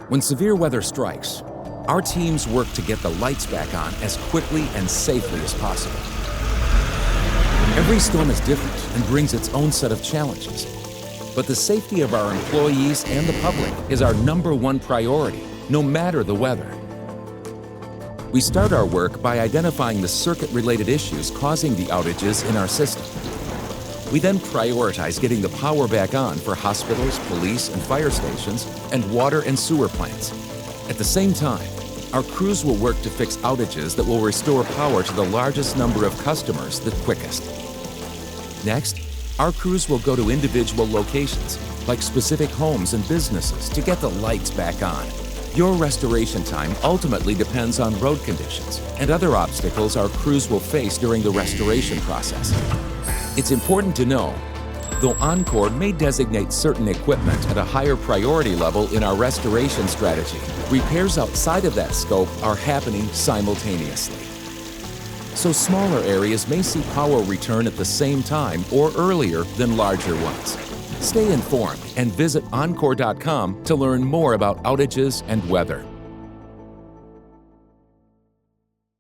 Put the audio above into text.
When severe weather strikes, our teams work to get the lights back on as quickly and safely as possible. Every storm is different and brings its own set of challenges. But the safety of our employees and the public is our #1 priority, no matter the weather. We start our work by identifying the circuit-related issues causing the outages in our system. We then prioritize getting the power back on for hospitals, police and fire stations, and water and sewer plants. At the same time, our crews will work to fix outages that will restore power to the largest number of customers the quickest. Next, our crews will go to individual locations, like specific homes and businesses, to get the lights back on. Your restoration time ultimately depends on road conditions and other obstacles our crews will face during the restoration process. It's important to know, though Oncor may designate certain equipment at a higher priority level in our restoration strategy, repairs outside of that scope are happening simultaneously. So smaller areas may see power return at the same time or earlier than larger ones. Stay informed and visit Oncor.com to learn more about outages and weather.